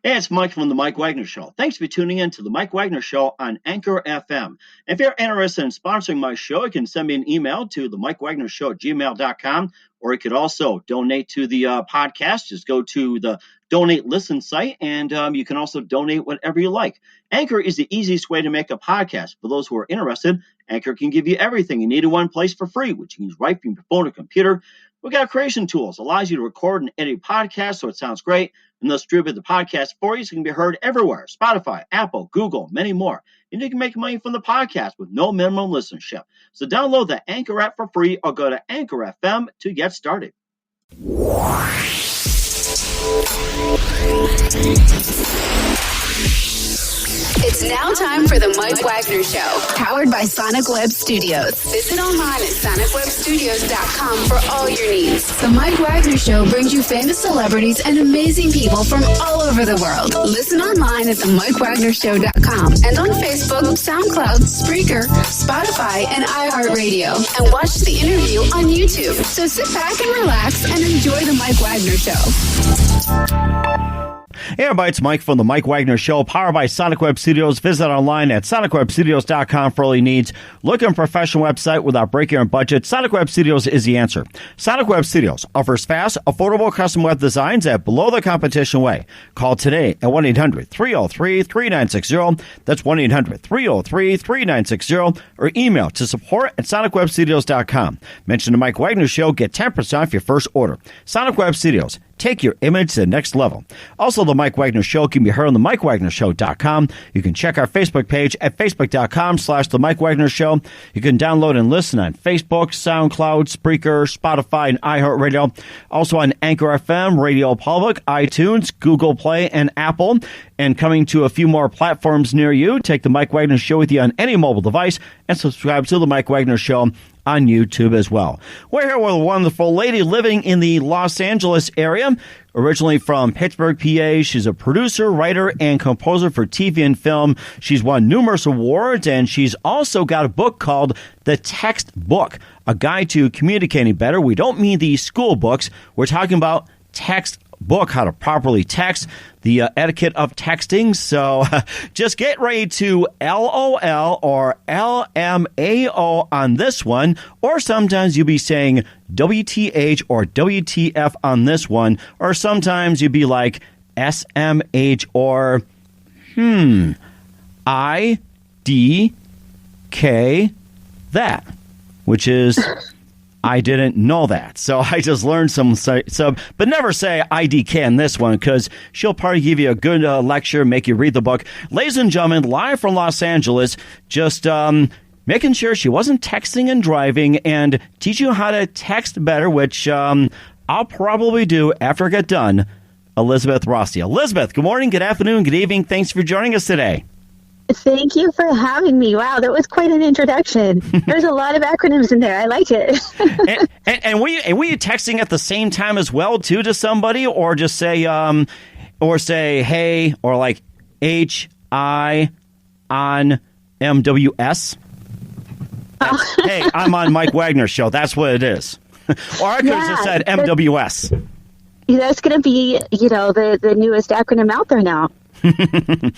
Hey, it's Mike from the Mike Wagner Show. Thanks for tuning in to the Mike Wagner Show on Anchor FM. If you're interested in sponsoring my show, you can send me an email to the Mike Wagner Show at gmail.com, or you could also donate to the podcast. Just go to the Donate Listen site, and you can also donate whatever you like. Anchor is the easiest way to make a podcast. For those who are interested, Anchor can give you everything you need in one place for free, which you can use right from your phone or computer. We've got creation tools, allows you to record and edit podcasts so it sounds great, and they'll distribute the podcast for you so it can be heard everywhere. Spotify, Apple, Google, many more. And you can make money from the podcast with no minimum listenership. So download the Anchor app for free or go to Anchor FM to get started. It's now time for the Mike Wagner Show, powered by Sonic Web Studios. Visit online at sonicwebstudios.com for all your needs. The Mike Wagner Show brings you famous celebrities and amazing people from all over the world. Listen online at themikewagnershow.com and on Facebook, SoundCloud, Spreaker, Spotify, and iHeart Radio. And watch the interview on YouTube. So sit back and relax and enjoy the Mike Wagner Show. Hey everybody, it's Mike from the Mike Wagner Show, powered by Sonic Web Studios. Visit online at sonicwebstudios.com for all your needs. Look at a professional website without breaking your budget. Sonic Web Studios is the answer. Sonic Web Studios offers fast, affordable custom web designs at below the competition way. Call today at 1-800-303-3960. That's 1-800-303-3960. Or email to support@sonicwebstudios.com. Mention the Mike Wagner Show. Get 10% off your first order. Sonic Web Studios. Take your image to the next level. Also, the Mike Wagner Show can be heard on the MikeWagnerShow.com. You can check our Facebook page at Facebook.com/The Mike Wagner Show. You can download and listen on Facebook, SoundCloud, Spreaker, Spotify, and iHeartRadio. Also on Anchor FM, Radio Public, iTunes, Google Play, and Apple. And coming to a few more platforms near you, take the Mike Wagner Show with you on any mobile device and subscribe to the Mike Wagner Show on YouTube as well. We're here with a wonderful lady living in the Los Angeles area, originally from Pittsburgh, PA. She's a producer, writer, and composer for TV and film. She's won numerous awards, and she's also got a book called The Text Book, a guide to communicating better. We don't mean the school books. We're talking about text book, how to properly text, the etiquette of texting. So just get ready to LOL or LMAO on this one, or sometimes you'll be saying WTH or WTF on this one, or sometimes you'll be like SMH or IDK that, which is I didn't know that. So I just learned some, but never say IDK in this one, because she'll probably give you a good lecture, make you read the book. Ladies and gentlemen, live from Los Angeles, just making sure she wasn't texting and driving, and teach you how to text better, which I'll probably do after I get done. Elizabeth Rossi. Elizabeth, good morning, good afternoon, good evening. Thanks for joining us today. Thank you for having me. Wow, that was quite an introduction. There's a lot of acronyms in there. I like it. and were you texting at the same time as well, too, to somebody, or just say hey, or like HI on MWS? Hey, I'm on Mike Wagner Show. That's what it is. Or I could have just said MWS. That's going to be, the newest acronym out there now. and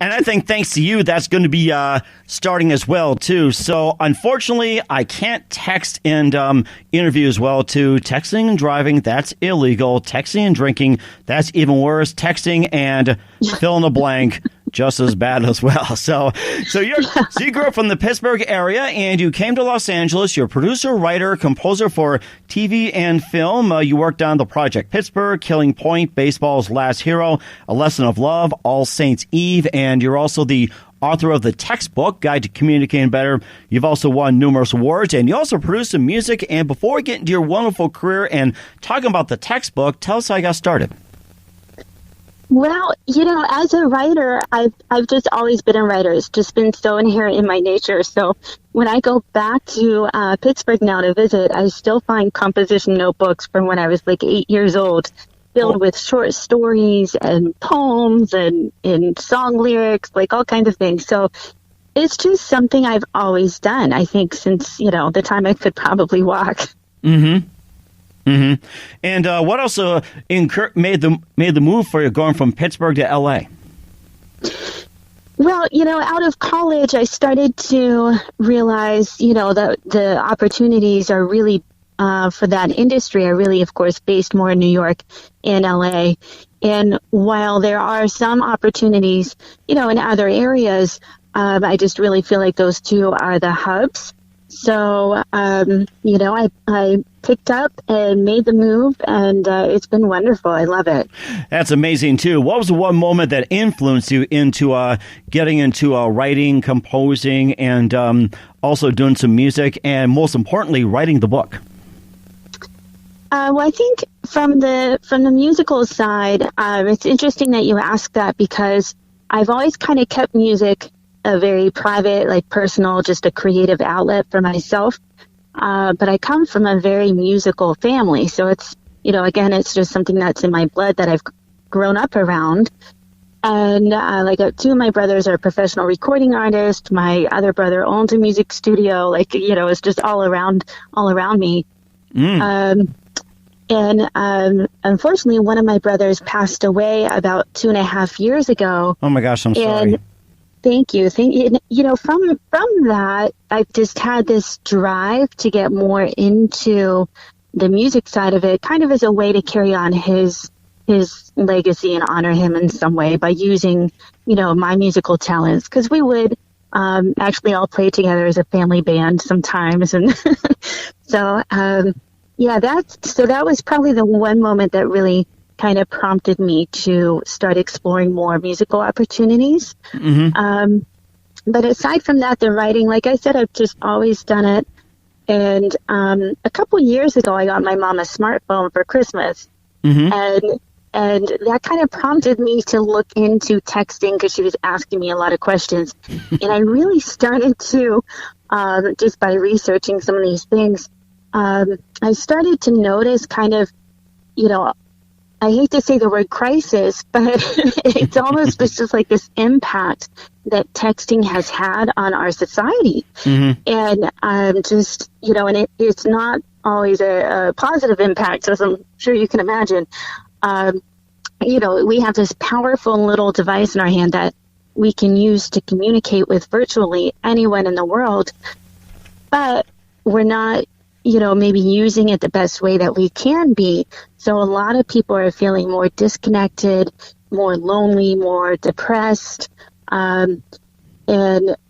I think thanks to you, that's going to be starting as well, too. So, unfortunately, I can't text and interview as well, too. Texting and driving, that's illegal. Texting and drinking, that's even worse. Texting and fill in the blank, just as bad as well. So you grew up from the Pittsburgh area, and you came to Los Angeles. You're a producer, writer, composer for TV and film. You worked on the Project Pittsburgh, Killing Point, Baseball's Last Hero, A Lesson of Love, All Saints Eve, and you're also the author of the Textbook, Guide to Communicating Better. You've also won numerous awards, and you also produce some music. And before we get into your wonderful career and talking about the Textbook, tell us how you got started. Well, as a writer, I've just always been a writer. It's just been so inherent in my nature. So when I go back to Pittsburgh now to visit, I still find composition notebooks from when I was like 8 years old, filled with short stories and poems and song lyrics, like all kinds of things. So it's just something I've always done, I think, since, the time I could probably walk. Mm-hmm. Mm-hmm. And what else made the move for you going from Pittsburgh to L.A.? Well, out of college, I started to realize, that the opportunities are really for that industry are really, of course, based more in New York and LA. And while there are some opportunities, in other areas, I just really feel like those two are the hubs. So, I picked up and made the move, and it's been wonderful. I love it. That's amazing, too. What was the one moment that influenced you into getting into writing, composing, and also doing some music, and most importantly, writing the book? Well, I think from the musical side, it's interesting that you ask that, because I've always kind of kept music a very private, like personal, just a creative outlet for myself. But I come from a very musical family. So it's, again, it's just something that's in my blood that I've grown up around. And two of my brothers are professional recording artists. My other brother owns a music studio. It's just all around me. Unfortunately, one of my brothers passed away about 2.5 years ago. Oh my gosh, I'm sorry. Thank you. From that, I've just had this drive to get more into the music side of it, kind of as a way to carry on his legacy and honor him in some way by using, my musical talents. Because we would actually all play together as a family band sometimes, and so that was probably the one moment that really kind of prompted me to start exploring more musical opportunities. Mm-hmm. But aside from that, the writing, like I said, I've just always done it. And a couple years ago, I got my mom a smartphone for Christmas. Mm-hmm. And that kind of prompted me to look into texting, because she was asking me a lot of questions. And I really started to, just by researching some of these things, I started to notice kind of, I hate to say the word crisis, but it's almost just like this impact that texting has had on our society. Mm-hmm. And just, and it's not always a positive impact, as I'm sure you can imagine. We have this powerful little device in our hand that we can use to communicate with virtually anyone in the world, but we're not maybe using it the best way that we can be. So a lot of people are feeling more disconnected, more lonely, more depressed. And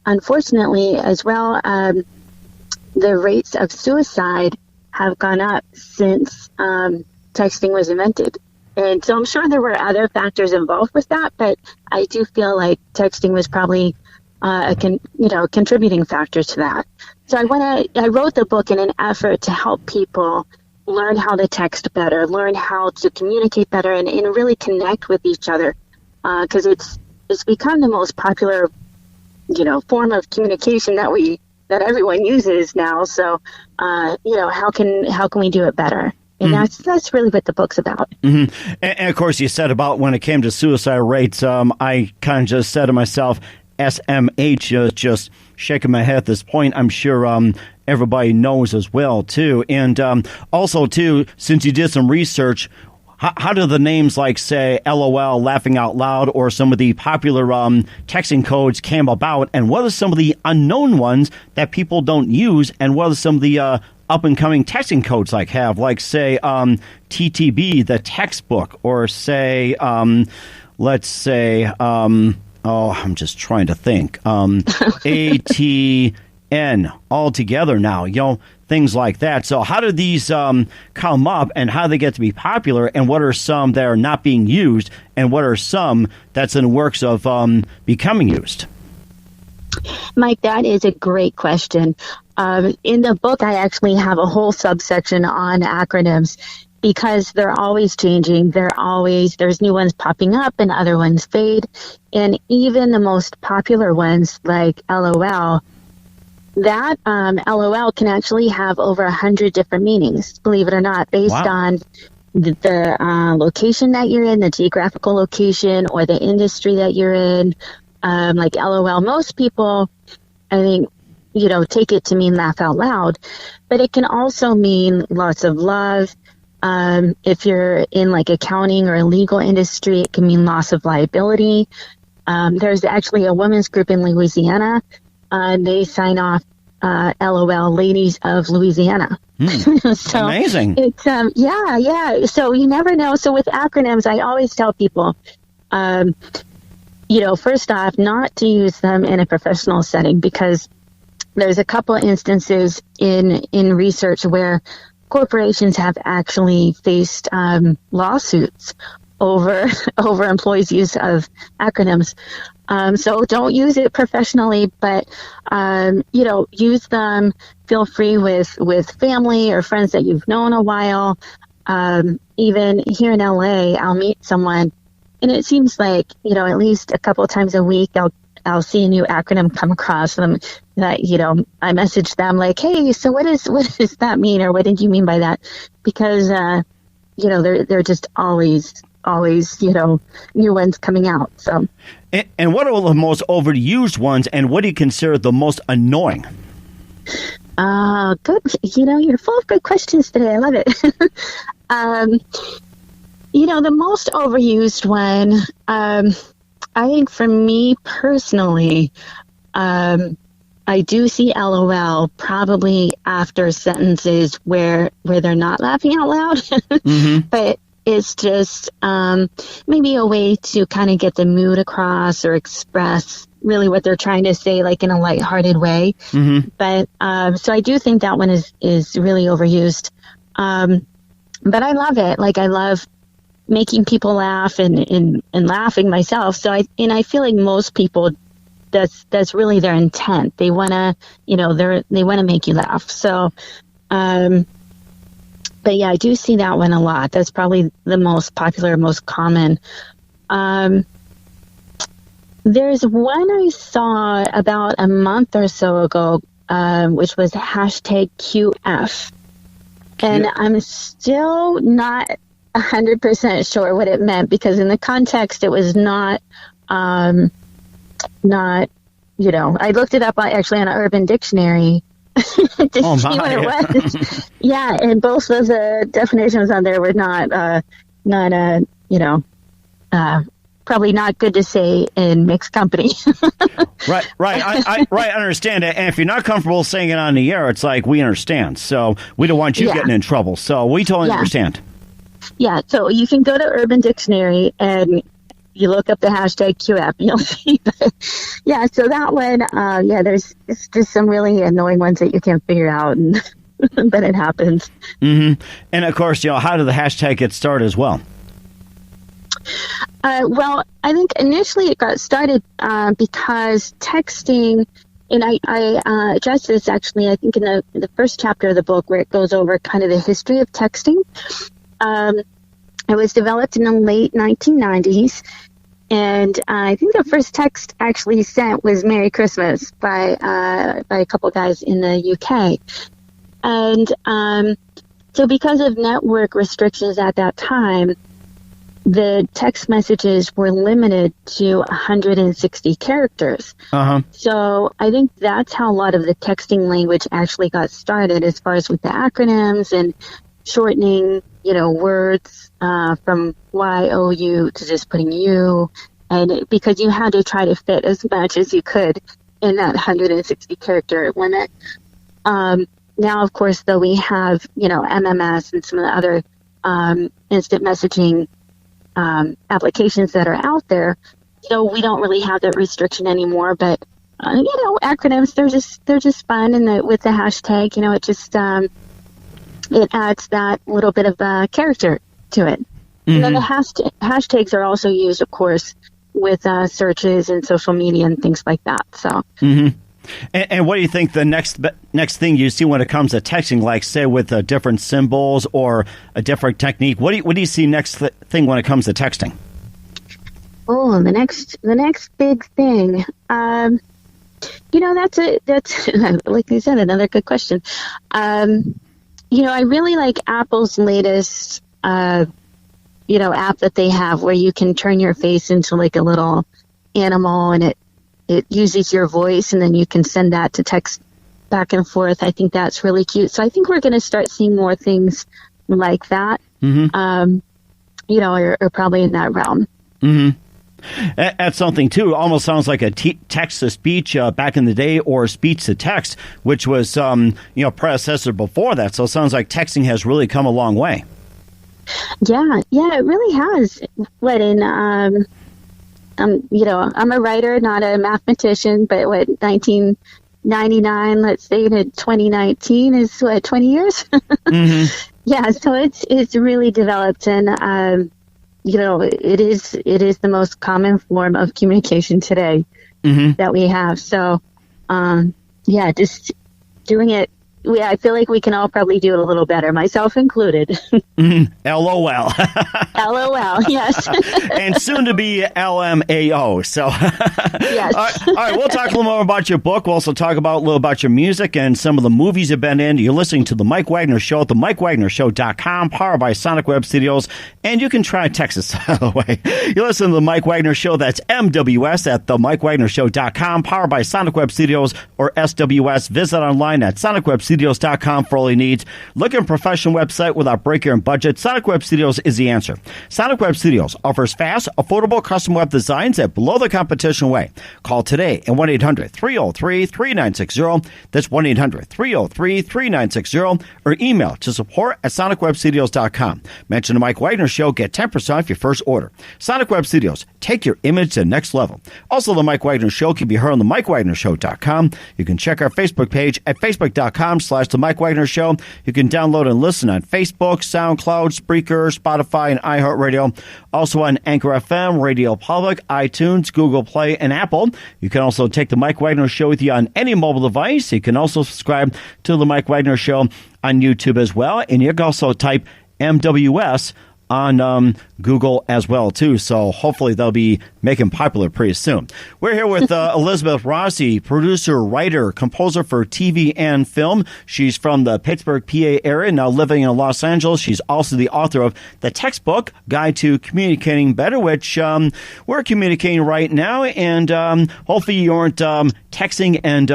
unfortunately as well, the rates of suicide have gone up since texting was invented. And so I'm sure there were other factors involved with that, but I do feel like texting was probably a contributing factor to that. So I wrote the book in an effort to help people learn how to text better, learn how to communicate better, and really connect with each other, because it's become the most popular, form of communication that everyone uses now. So, how can we do it better? And that's really what the book's about. Mm-hmm. And of course, you said about when it came to suicide rates, I kind of just said to myself, SMH, just shaking my head at this point. I'm sure everybody knows as well, too. And also, too, since you did some research, how do the names like, say, LOL, laughing out loud, or some of the popular texting codes came about? And what are some of the unknown ones that people don't use? And what are some of the up-and-coming texting codes say, TTB, the textbook, or say, let's say... I'm just trying to think. ATN altogether now, things like that. So how do these come up, and how do they get to be popular, and what are some that are not being used, and what are some that's in the works of becoming used? Mike, that is a great question. In the book, I actually have a whole subsection on acronyms, because they're always changing. There's new ones popping up and other ones fade. And even the most popular ones like LOL, that LOL can actually have over 100 different meanings, believe it or not, based on the location that you're in, the geographical location, or the industry that you're in. Like LOL, most people, I think, take it to mean laugh out loud, but it can also mean lots of love, If you're in like accounting or a legal industry, it can mean loss of liability. There's actually a women's group in Louisiana. They sign off LOL, Ladies of Louisiana. So amazing. It's yeah. So you never know. So with acronyms, I always tell people, first off, not to use them in a professional setting, because there's a couple of instances in research where corporations have actually faced lawsuits over employees' use of acronyms. So don't use it professionally, but use them. Feel free with family or friends that you've known a while. Even here in LA, I'll meet someone, and it seems like at least a couple of times a week I'll see a new acronym come across them that I message them like, hey, so what does that mean, or what did you mean by that? Because they're just always new ones coming out. So. And what are the most overused ones, and what do you consider the most annoying? Good. You're full of good questions today. I love it. The most overused one, I think for me personally, I do see LOL probably after sentences where they're not laughing out loud, mm-hmm. But it's just maybe a way to kind of get the mood across or express really what they're trying to say, like in a lighthearted way. Mm-hmm. But so I do think that one is really overused. But I love it. Like I love making people laugh and laughing myself. So I feel like most people, that's really their intent. They want to, they want to make you laugh. So, but yeah, I do see that one a lot. That's probably the most popular, most common. There's one I saw about a month or so ago, which was hashtag QF. And I'm still not 100% sure what it meant, because in the context, it was not, I looked it up actually on an Urban Dictionary to see what it was. Yeah, and both of the definitions on there were probably not good to say in mixed company. Right. I understand it. And if you're not comfortable saying it on the air, it's like, we understand. So we don't want you getting in trouble. So we totally understand. Yeah, so you can go to Urban Dictionary and you look up the hashtag QF and you'll see that. Yeah, so that one, there's just some really annoying ones that you can't figure out, and but it happens. Mm-hmm. And of course, how did the hashtag get started as well? Well, I think initially it got started because texting, and I addressed this actually, I think in the first chapter of the book, where it goes over kind of the history of texting. It was developed in the late 1990s, and I think the first text actually sent was "Merry Christmas" by a couple guys in the UK. And so because of network restrictions at that time, the text messages were limited to 160 characters. Uh-huh. So I think that's how a lot of the texting language actually got started, as far as with the acronyms and shortening, words from Y-O-U to just putting U. And because you had to try to fit as much as you could in that 160 character limit. Now, of course, though, we have, MMS and some of the other instant messaging applications that are out there. So we don't really have that restriction anymore. But, acronyms, they're just fun. And with the hashtag, it just, it adds that little bit of character to it. Mm-hmm. And then the hashtags are also used, of course, with searches and social media and things like that. So. Mm-hmm. And what do you think the next thing you see when it comes to texting, like say with different symbols or a different technique? What do you see next thing when it comes to texting? Oh, the next big thing. That's like you said, another good question. I really like Apple's latest, app that they have, where you can turn your face into like a little animal, and it uses your voice, and then you can send that to text back and forth. I think that's really cute. So I think we're going to start seeing more things like that, are probably in that realm. Mm-hmm. That's something, too. Almost sounds like a text-to-speech back in the day, or speech-to-text, which was, predecessor before that. So it sounds like texting has really come a long way. Yeah, it really has. I'm a writer, not a mathematician, but 1999, let's say, to 2019 is 20 years? Mm-hmm. Yeah, so it's really developed, and it is the most common form of communication today that we have. So, just doing it. I feel like we can all probably do it a little better, myself included. LOL. LOL, yes. And soon to be LMAO. So, yes. All right, we'll talk a little more about your book. We'll also talk a little about your music and some of the movies you've been in. You're listening to The Mike Wagner Show at themikewagnershow.com, powered by Sonic Web Studios. And you can try Texas, by the way. You listen to The Mike Wagner Show. That's MWS at themikewagnershow.com, powered by Sonic Web Studios, or SWS. Visit online at sonicwebstudios.com for all your needs. Look at a professional website without breaking your budget. Sonic Web Studios is the answer. Sonic Web Studios offers fast, affordable custom web designs at below the competition way. Call today at 1-800-303-3960. That's 1-800-303-3960. Or email to support@sonicwebstudios.com. Mention the Mike Wagner Show. Get 10% off your first order. Sonic Web Studios. Take your image to the next level. Also, the Mike Wagner Show can be heard on the MikeWagnerShow.com. You can check our Facebook page at facebook.com/The Mike Wagner Show. You can download and listen on Facebook, SoundCloud, Spreaker, Spotify, and iHeart Radio. Also on Anchor FM, Radio Public, iTunes, Google Play, and Apple. You can also take The Mike Wagner Show with you on any mobile device. You can also subscribe to The Mike Wagner Show on YouTube as well. And you can also type MWS on Google as well, too. So hopefully they'll be making popular pretty soon. We're here with Elizabeth Rossi, producer, writer, composer for TV and film. She's from the Pittsburgh, PA area, now living in Los Angeles. She's also the author of the textbook, Guide to Communicating Better, which we're communicating right now. And hopefully you aren't texting and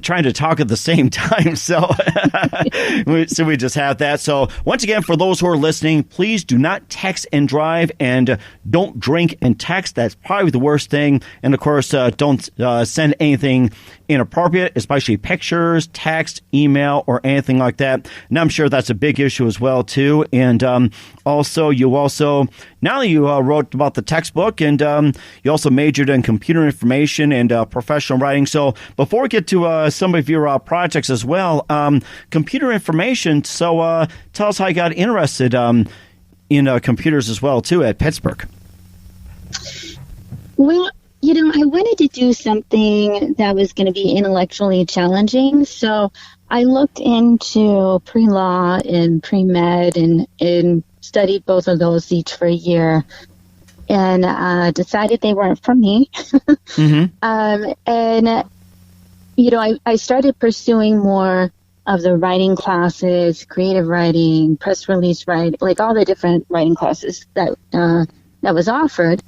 trying to talk at the same time. So we just have that. So once again, for those who are listening, please do not text and drive, and don't drink and text. That's probably the worst thing. And of course, don't send anything inappropriate, especially pictures, text, email, or anything like that. And I'm sure that's a big issue as well, too. And also, now you wrote about the textbook, and you also majored in computer information and professional writing. So before we get to some of your projects as well, computer information. So tell us how you got interested in computers as well, too, at Pittsburgh. Well, I wanted to do something that was going to be intellectually challenging. So I looked into pre-law and pre-med and studied both of those each for a year, and decided they weren't for me. I started pursuing more of the writing classes, creative writing, press release writing, like all the different writing classes that was offered.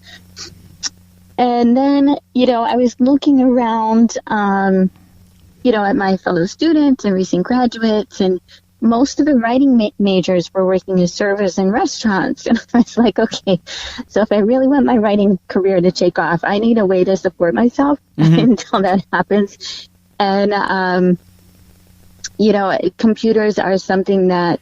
And then, I was looking around, at my fellow students and recent graduates, and most of the writing majors were working as servers in restaurants. And I was like, okay, so if I really want my writing career to take off, I need a way to support myself until that happens. And, computers are something that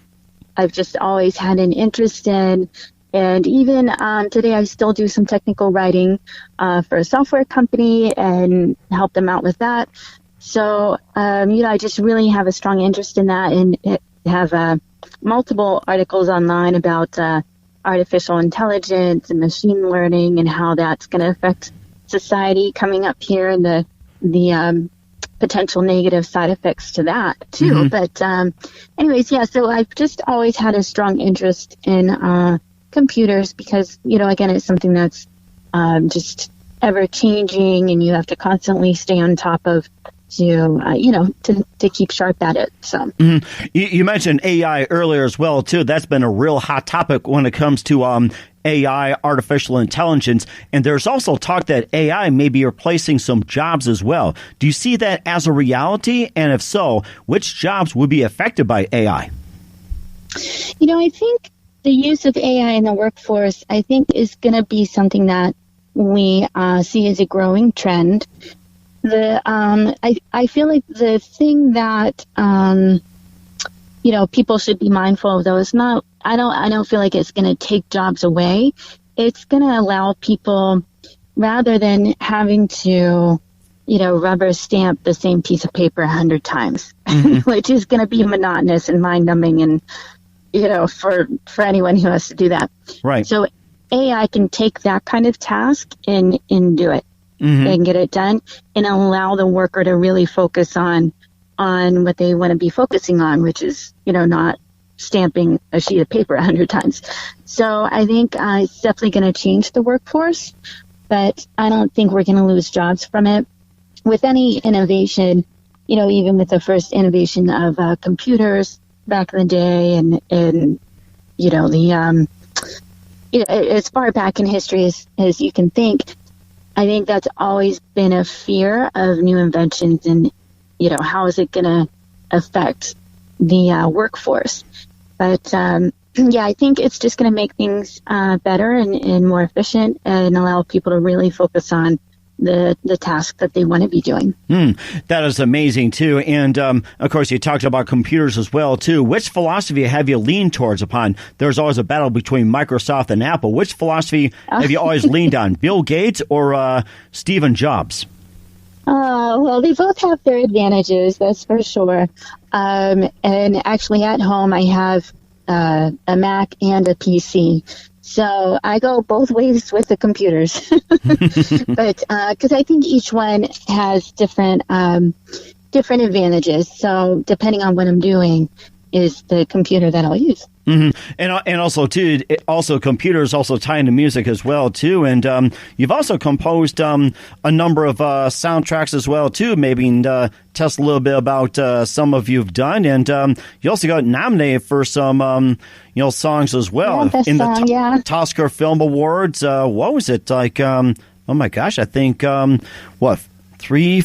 I've just always had an interest in. And even today, I still do some technical writing for a software company and help them out with that. So, I just really have a strong interest in that, and have multiple articles online about artificial intelligence and machine learning and how that's going to affect society coming up here, and the potential negative side effects to that, too. But anyways, so I've just always had a strong interest in computers because, again, it's something that's just ever changing, and you have to constantly stay on top of to keep sharp at it. So you mentioned AI earlier as well, too. That's been a real hot topic when it comes to AI, artificial intelligence. And there's also talk that AI may be replacing some jobs as well. Do you see that as a reality? And if so, which jobs would be affected by AI? I think the use of AI in the workforce, I think, is going to be something that we see as a growing trend. I feel like the thing that people should be mindful of, though, is not. I don't feel like it's going to take jobs away. It's going to allow people, rather than having to, rubber stamp the same piece of paper 100 times, which is going to be monotonous and mind numbing, and for anyone who has to do that. Right. So AI can take that kind of task and do it and get it done, and allow the worker to really focus on what they want to be focusing on, which is, not stamping a sheet of paper 100 times. So I think it's definitely going to change the workforce, but I don't think we're going to lose jobs from it. With any innovation, even with the first innovation of computers back in the day, and as far back in history as you can think, I think that's always been a fear of new inventions, and how is it going to affect the workforce. But I think it's just going to make things better and more efficient, and allow people to really focus on the task that they want to be doing. That is amazing, too. And, of course, you talked about computers as well, too. Which philosophy have you leaned towards upon? There's always a battle between Microsoft and Apple. Which philosophy have you always leaned on, Bill Gates or Stephen Jobs? Well, they both have their advantages, that's for sure. And actually at home I have a Mac and a PC. So I go both ways with the computers. But because I think each one has different advantages. So depending on what I'm doing is the computer that I'll use. And also, too, computers also tie into music as well, too. And you've also composed a number of soundtracks as well, too. Maybe tell us a little bit about some of you've done. And you also got nominated for some, songs as well in the Toscar Film Awards. What was it like? Oh my gosh, I think about 3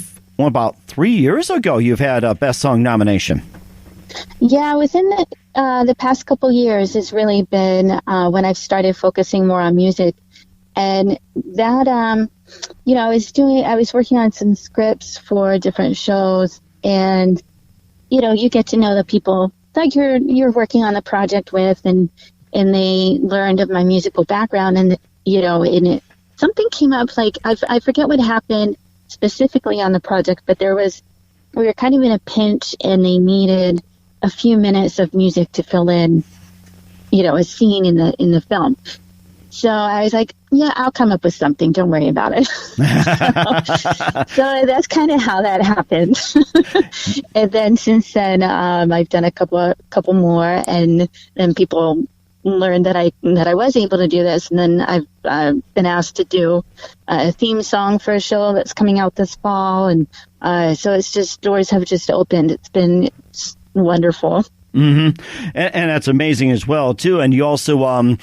years ago you've had a Best Song nomination. Yeah, within the past couple years has really been when I've started focusing more on music, and that I was working on some scripts for different shows, and you get to know the people that you're working on the project with, and they learned of my musical background, and something came up, like I forget what happened specifically on the project, but we were kind of in a pinch, and they needed a few minutes of music to fill in, a scene in the film. So I was like, yeah, I'll come up with something. Don't worry about it. So that's kind of how that happened. And then since then, I've done a couple more, and then people learned that I was able to do this. And then I've been asked to do a theme song for a show that's coming out this fall. And so it's just, doors have just opened. It's been wonderful. And that's amazing as well, too. And you also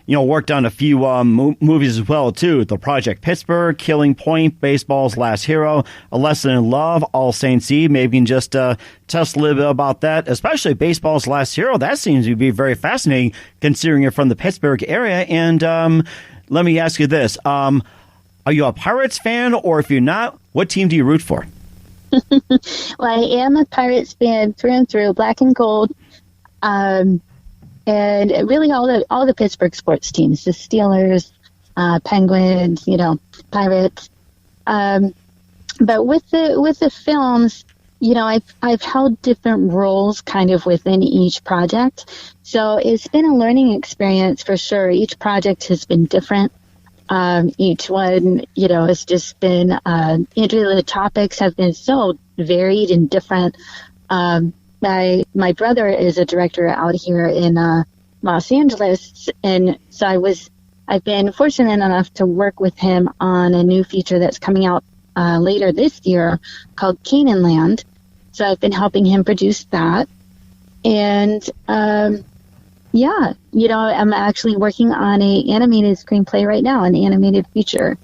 worked on a few movies as well, too. The Project Pittsburgh, Killing Point, Baseball's Last Hero, A Lesson in Love, All Saints Eve. Maybe you can just tell us a little bit about that, especially Baseball's Last Hero. That seems to be very fascinating, considering you're from the Pittsburgh area. And let me ask you this. Are you a Pirates fan, or if you're not, what team do you root for? Well, I am a Pirates fan through and through, black and gold, and really all the Pittsburgh sports teams, the Steelers, Penguins, Pirates. But with the films, I've held different roles kind of within each project, so it's been a learning experience for sure. Each project has been different. Each one, has just been, the topics have been so varied and different. My brother is a director out here in Los Angeles, and so I've been fortunate enough to work with him on a new feature that's coming out later this year called Canaan Land. So I've been helping him produce that, and I'm actually working on an animated screenplay right now, an animated feature.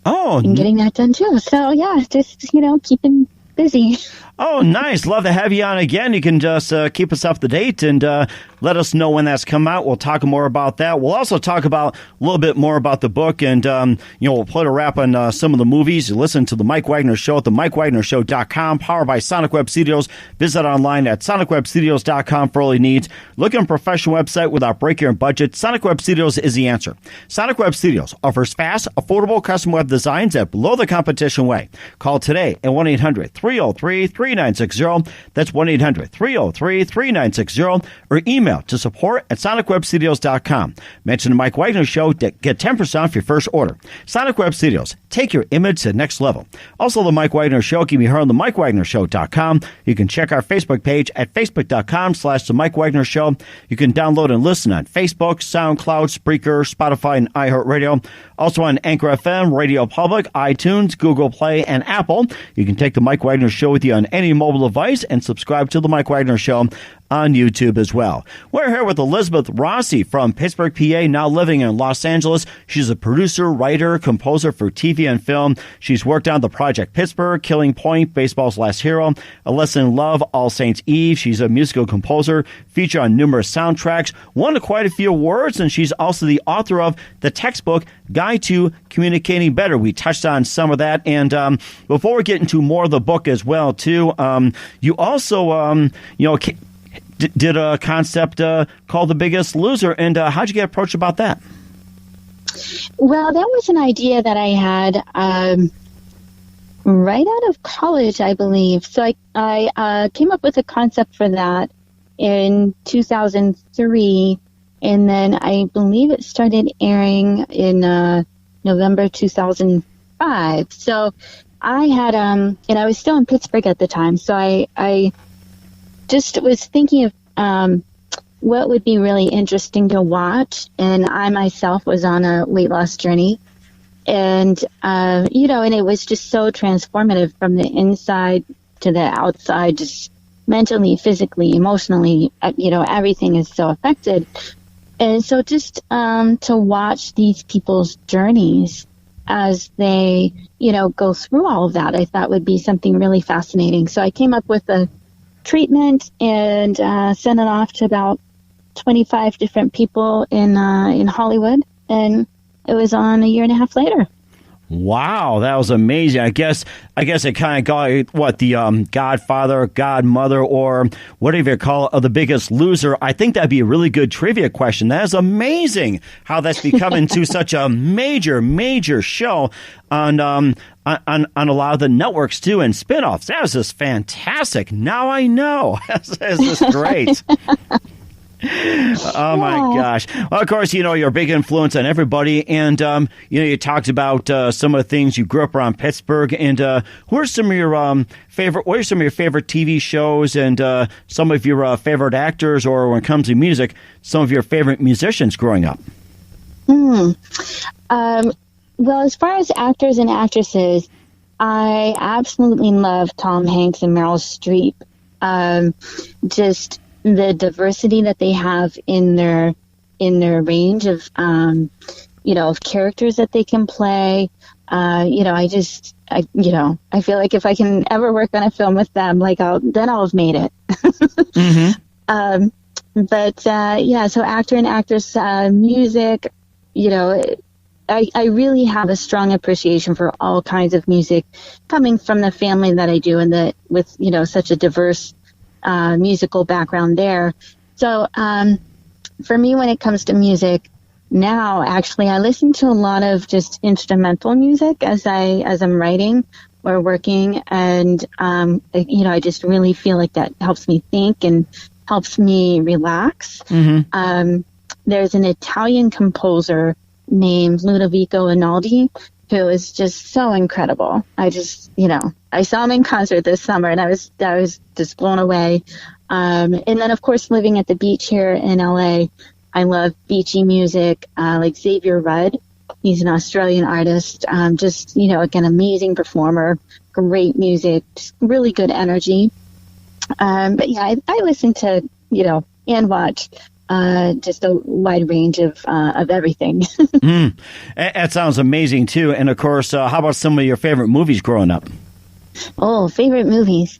Oh, and getting that done too. So yeah, just keeping busy. Oh, nice. Love to have you on again. You can just keep us up to date and let us know when that's come out. We'll talk more about that. We'll also talk about a little bit more about the book, and we'll put a wrap on some of the movies. You listen to the Mike Wagner Show at the MikeWagnerShow.com, powered by Sonic Web Studios. Visit online at SonicWebStudios.com for all your needs. Look at a professional website without breaking your budget. Sonic Web Studios is the answer. Sonic Web Studios offers fast, affordable custom web designs at below the competition way. Call today at 1-800-303-3960. That's 1-800-303-3960. Or email to support@sonicwebstudios.com. Mention the Mike Wagner Show to get 10% off your first order. Sonic Web Studios. Take your image to the next level. Also, the Mike Wagner Show can be heard on the MikeWagnerShow.com. You can check our Facebook page at facebook.com/the Mike Wagner Show. You can download and listen on Facebook, SoundCloud, Spreaker, Spotify, and iHeart Radio. Also on Anchor FM, Radio Public, iTunes, Google Play, and Apple. You can take the Mike Wagner Show with you on any mobile device and subscribe to the Mike Wagner Show on YouTube as well. We're here with Elizabeth Rossi from Pittsburgh, PA, now living in Los Angeles. She's a producer, writer, composer for TV and film. She's worked on the Project Pittsburgh, Killing Point, Baseball's Last Hero, A Lesson in Love, All Saints Eve. She's a musical composer, featured on numerous soundtracks, won quite a few awards, and she's also the author of the textbook Guide to Communicating Better. We touched on some of that, and before we get into more of the book as well, too, you also, did a concept called The Biggest Loser, and how'd you get approached about that? Well, that was an idea that I had right out of college, I believe. So I came up with a concept for that in 2003, and then I believe it started airing in November 2005. So I had, and I was still in Pittsburgh at the time, so I just was thinking of what would be really interesting to watch, and I myself was on a weight loss journey, and and it was just so transformative from the inside to the outside, just mentally, physically, emotionally. Everything is so affected, and so just to watch these people's journeys as they go through all of that, I thought would be something really fascinating. So I came up with a treatment and sent it off to about 25 different people in Hollywood, and it was on a year and a half later. Wow, that was amazing. I guess it kind of got the Godfather, Godmother, or whatever you call it, The Biggest Loser. I think that'd be a really good trivia question. That is amazing how that's become into such a major show on a lot of the networks too, and spinoffs. That was just fantastic. Now I know. This is great. Oh my gosh. Well, of course, you're a big influence on everybody, and you talked about some of the things you grew up around Pittsburgh, and what are some of your favorite TV shows, and some of your favorite actors, or when it comes to music, some of your favorite musicians growing up? Well, as far as actors and actresses, I absolutely love Tom Hanks and Meryl Streep. Just the diversity that they have in their range of of characters that they can play. I feel like if I can ever work on a film with them, then I'll have made it. Mm-hmm. So actor and actress, music, I really have a strong appreciation for all kinds of music, coming from the family that I do, and with such a diverse musical background there. So for me, when it comes to music now, actually, I listen to a lot of just instrumental music as I'm writing or working, and I just really feel like that helps me think and helps me relax. Mm-hmm. There's an Italian composer named Ludovico Einaudi, who is just so incredible. I saw him in concert this summer, and I was just blown away. And then, of course, living at the beach here in LA, I love beachy music, like Xavier Rudd. He's an Australian artist, again, amazing performer, great music, just really good energy. I listen to, and watch just a wide range of everything. That sounds amazing, too. And, of course, how about some of your favorite movies growing up? Oh, favorite movies.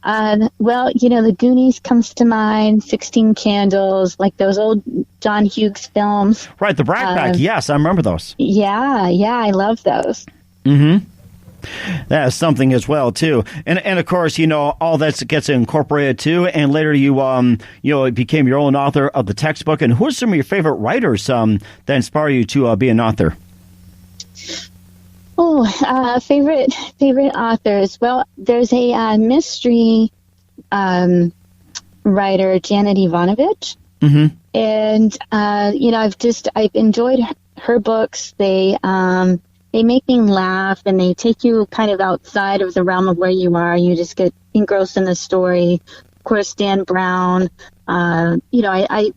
Well, The Goonies comes to mind, 16 Candles, like those old John Hughes films. Right, the Brat Pack. Yes, I remember those. Yeah, I love those. Mm-hmm. That is something as well too, and of course all that gets incorporated too. And later you became your own author of the textbook. And who are some of your favorite writers that inspire you to be an author? Oh, favorite authors. Well, there's a mystery writer, Janet Ivanovich, and I've enjoyed her books. They make me laugh, and they take you kind of outside of the realm of where you are. You just get engrossed in the story. Of course, Dan Brown. I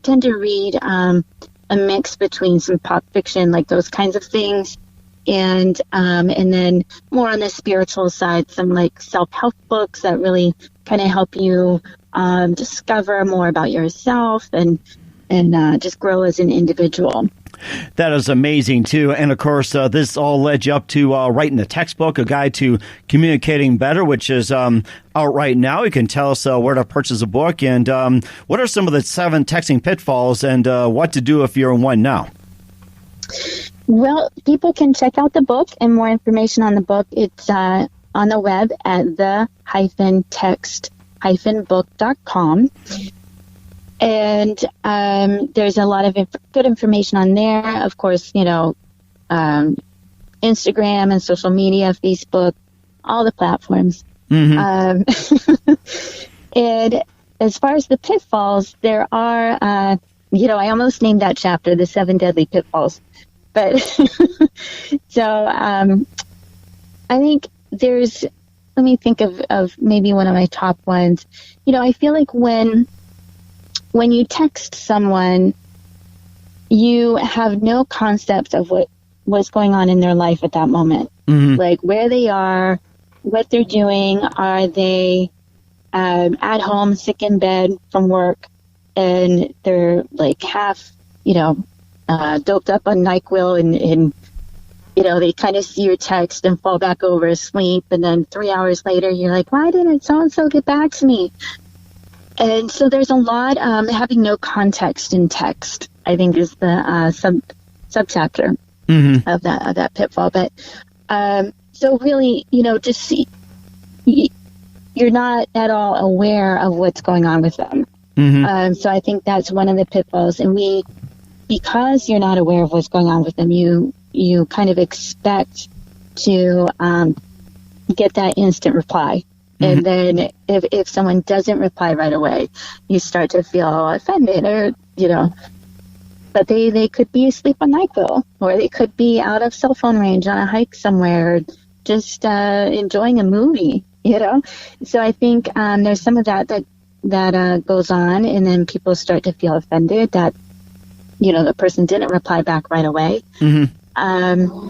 tend to read a mix between some pop fiction, like those kinds of things, and then more on the spiritual side, some like self-help books that really kind of help you discover more about yourself and just grow as an individual. That is amazing, too. And, of course, this all led you up to writing the textbook, A Guide to Communicating Better, which is out right now. You can tell us where to purchase a book and what are some of the 7 texting pitfalls and what to do if you're in one now. Well, people can check out the book and more information on the book. It's on the web at the-text-book.com. And there's a lot of good information on there. Of course, Instagram and social media, Facebook, all the platforms. Mm-hmm. And as far as the pitfalls, there are, I almost named that chapter, The 7 Deadly Pitfalls. But so I think let me think of maybe one of my top ones. I feel like when you text someone, you have no concept of what's going on in their life at that moment. Mm-hmm. Like where they are, what they're doing. Are they at home, sick in bed from work, and they're like half, doped up on NyQuil and they kind of see your text and fall back over asleep. And then 3 hours later, you're like, why didn't so-and-so get back to me? And so there's a lot, having no context in text, I think is the subchapter of that pitfall. But so really, just you're not at all aware of what's going on with them. Mm-hmm. So I think that's one of the pitfalls. And because you're not aware of what's going on with them, you kind of expect to get that instant reply. And then if someone doesn't reply right away, you start to feel offended or, but they could be asleep on NyQuil, or they could be out of cell phone range on a hike somewhere, or just enjoying a movie, So I think there's some of that goes on, and then people start to feel offended that, the person didn't reply back right away. Mm-hmm.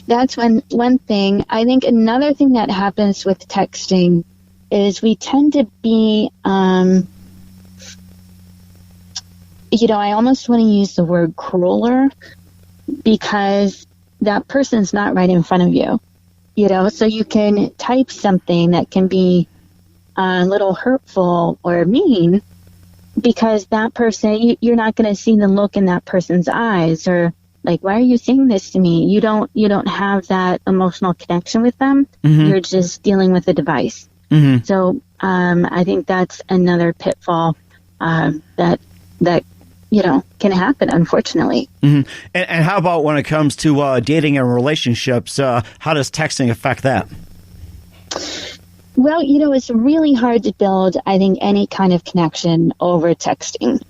That's one thing. I think another thing that happens with texting is we tend to be, I almost want to use the word crueler, because that person's not right in front of you, so you can type something that can be a little hurtful or mean, because that person, you're not going to see the look in that person's eyes, or like, why are you saying this to me? You don't have that emotional connection with them. Mm-hmm. You're just dealing with a device. Mm-hmm. So I think that's another pitfall that can happen, unfortunately. Mm-hmm. And how about when it comes to dating and relationships? How does texting affect that? Well, it's really hard to build, I think, any kind of connection over texting.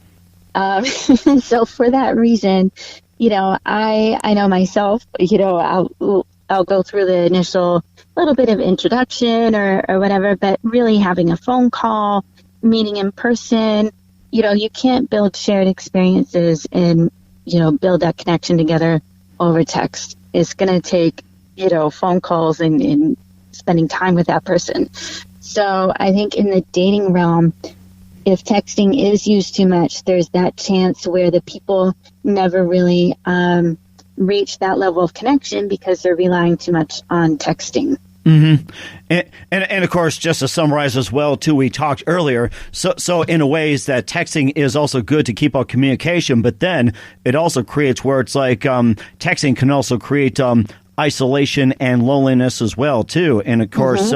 So for that reason, I know myself, I'll go through the initial little bit of introduction or whatever, but really having a phone call, meeting in person, you can't build shared experiences and, build that connection together over text. It's going to take, phone calls and spending time with that person. So I think in the dating realm, if texting is used too much, there's that chance where the people never really reach that level of connection because they're relying too much on texting. Mm-hmm. And of course, just to summarize as well, too, we talked earlier. So in a ways that texting is also good to keep up communication, but then it also creates where it's like texting can also create isolation and loneliness as well, too. And of course,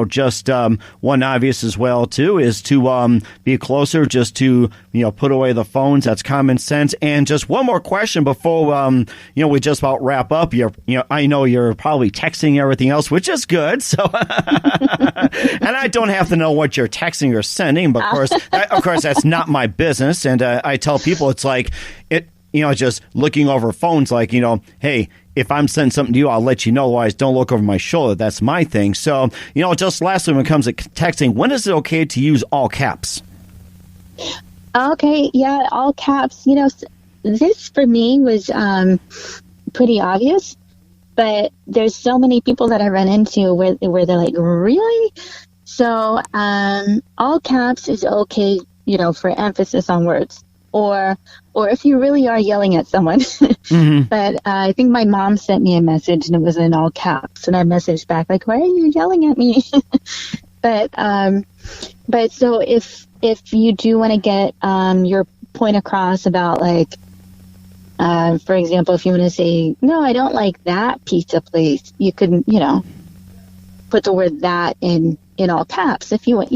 just one obvious as well, too, is to be closer, just to, put away the phones. That's common sense. And just one more question before, we just about wrap up. I know you're probably texting everything else, which is good. So, and I don't have to know what you're texting or sending, but of course, that's not my business. And I tell people it's like just looking over phones, like, hey, if I'm sending something to you, I'll let you know. Otherwise, don't look over my shoulder. That's my thing. So, just lastly, when it comes to texting, when is it okay to use all caps? Okay, yeah, all caps. This for me was pretty obvious, but there's so many people that I run into where they're like, really? So all caps is okay, for emphasis on words. Or if you really are yelling at someone. Mm-hmm. But I think my mom sent me a message and it was in all caps. And I messaged back like, why are you yelling at me? But so if you do want to get your point across about like, for example, if you want to say, no, I don't like that pizza place, you could, put the word that in all caps if you want,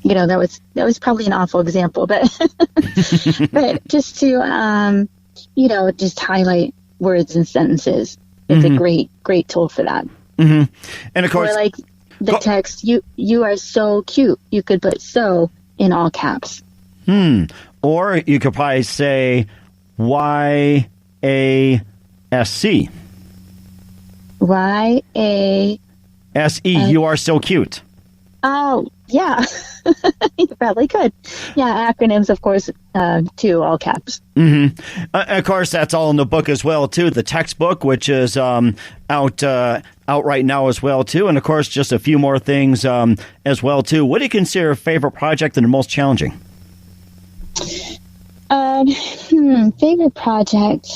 that was probably an awful example, but but just to just highlight words and sentences. It's a great tool for that. Mm-hmm. And of course, or like the text, you are so cute. You could put "so" in all caps. Or you could probably say YASC. YASE. You are so cute. Oh, yeah. You probably could. Yeah, acronyms, of course, too, all caps. Mm-hmm. Of course, that's all in the book as well, too. The textbook, which is out right now as well, too. And, of course, just a few more things as well, too. What do you consider a favorite project and the most challenging? Favorite project...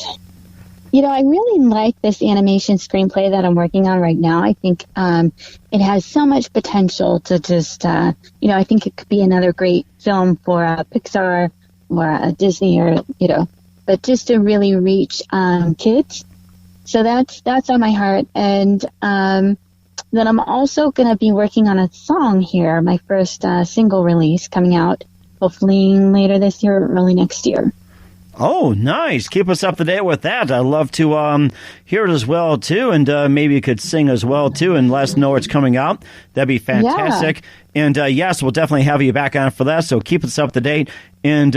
I really like this animation screenplay that I'm working on right now. I think it has so much potential to just, I think it could be another great film for Pixar or Disney or, but just to really reach kids. So that's on my heart. And then I'm also going to be working on a song here, my first single release coming out hopefully later this year or early next year. Oh, nice. Keep us up to date with that. I'd love to hear it as well, too. And maybe you could sing as well, too, and let us know it's coming out. That'd be fantastic. Yeah. And, yes, we'll definitely have you back on for that. So keep us up to date. And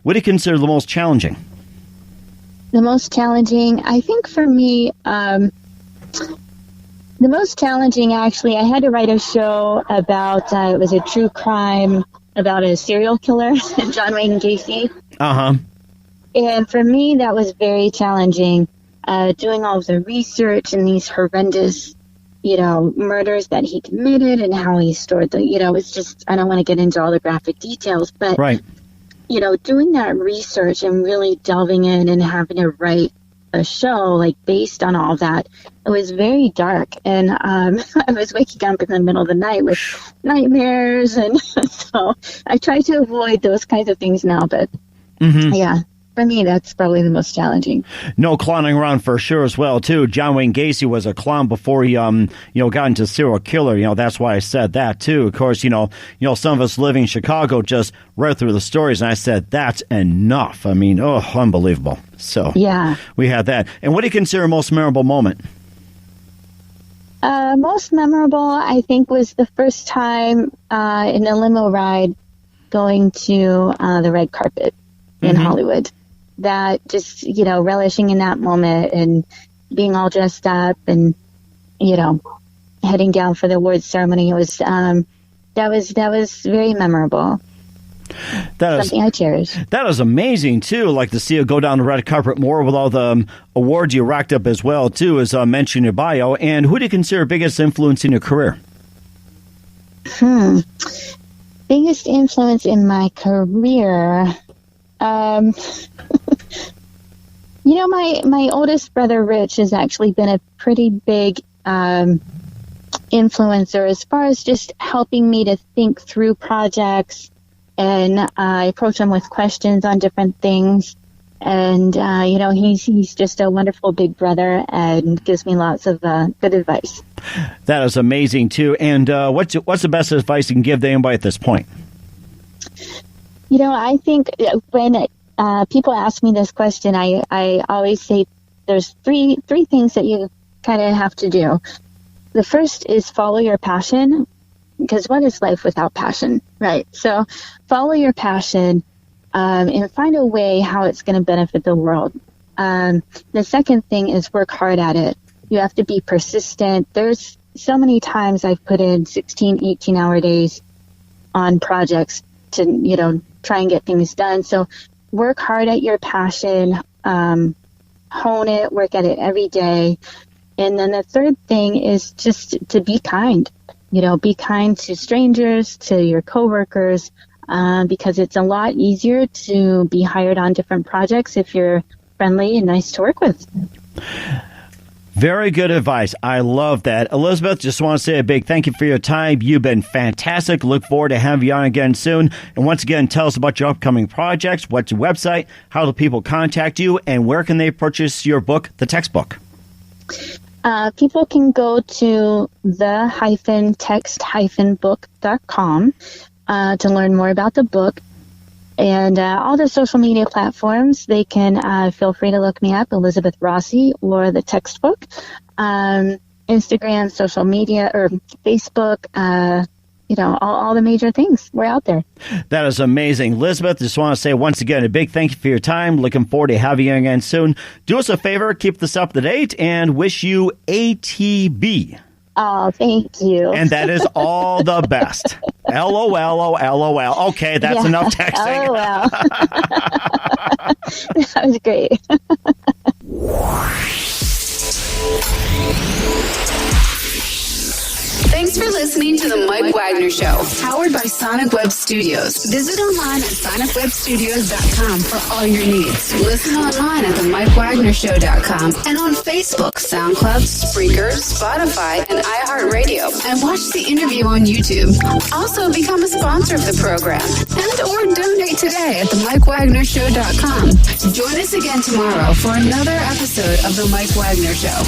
what do you consider the most challenging? The most challenging, I think for me, the most challenging, actually, I had to write a show about, it was a true crime about a serial killer, John Wayne Gacy. Uh-huh. And for me, that was very challenging, doing all of the research and these horrendous, murders that he committed and how he stored it's just, I don't want to get into all the graphic details, but, right. Doing that research and really delving in and having to write a show, like, based on all that, it was very dark. And I was waking up in the middle of the night with nightmares. And so I try to avoid those kinds of things now, but yeah. For me, that's probably the most challenging. No clowning around for sure as well, too. John Wayne Gacy was a clown before he, got into serial killer. That's why I said that, too. Of course, some of us living in Chicago just read through the stories, and I said, that's enough. I mean, unbelievable. So, yeah, we had that. And what do you consider most memorable moment? Most memorable, I think, was the first time in a limo ride going to the red carpet in Hollywood. That just, relishing in that moment and being all dressed up and, heading down for the awards ceremony. It was, that was very memorable. That something I cherish. That is amazing, too. Like to see you go down the red carpet more with all the awards you racked up as well, too, as mentioned in your bio. And who do you consider biggest influence in your career? Biggest influence in my career... My oldest brother, Rich, has actually been a pretty big influencer as far as just helping me to think through projects, and I approach him with questions on different things. And, he's just a wonderful big brother and gives me lots of good advice. That is amazing, too. And what's the best advice you can give to anybody at this point? I think when people ask me this question, I always say there's three things that you kind of have to do. The first is follow your passion, because what is life without passion, right? So follow your passion and find a way how it's going to benefit the world. The second thing is work hard at it. You have to be persistent. There's so many times I've put in 16, 18-hour days on projects to, try and get things done. So work hard at your passion, hone it, work at it every day. And then the third thing is just to be kind. Be kind to strangers, to your coworkers, because it's a lot easier to be hired on different projects if you're friendly and nice to work with. Very good advice. I love that. Elizabeth, just want to say a big thank you for your time. You've been fantastic. Look forward to having you on again soon. And once again, tell us about your upcoming projects. What's your website? How do people contact you? And where can they purchase your book, the textbook? People can go to the-text-book.com to learn more about the book. And all the social media platforms, they can feel free to look me up, Elizabeth Rossi, or the textbook. Instagram, social media, or Facebook, all the major things. We're out there. That is amazing. Elizabeth, just want to say once again a big thank you for your time. Looking forward to having you again soon. Do us a favor, keep this up to date, and wish you ATB. Oh, thank you. And that is all the best. LOL. Okay, that's enough texting. LOL. That was great. Thanks for listening to the Mike Wagner Show, powered by Sonic Web Studios. Visit online at sonicwebstudios.com for all your needs. Listen online at themikewagnershow.com and on Facebook, SoundCloud, Spreaker, Spotify, and iHeart Radio. And watch the interview on YouTube. Also, become a sponsor of the program and or donate today at themikewagnershow.com. Join us again tomorrow for another episode of The Mike Wagner Show.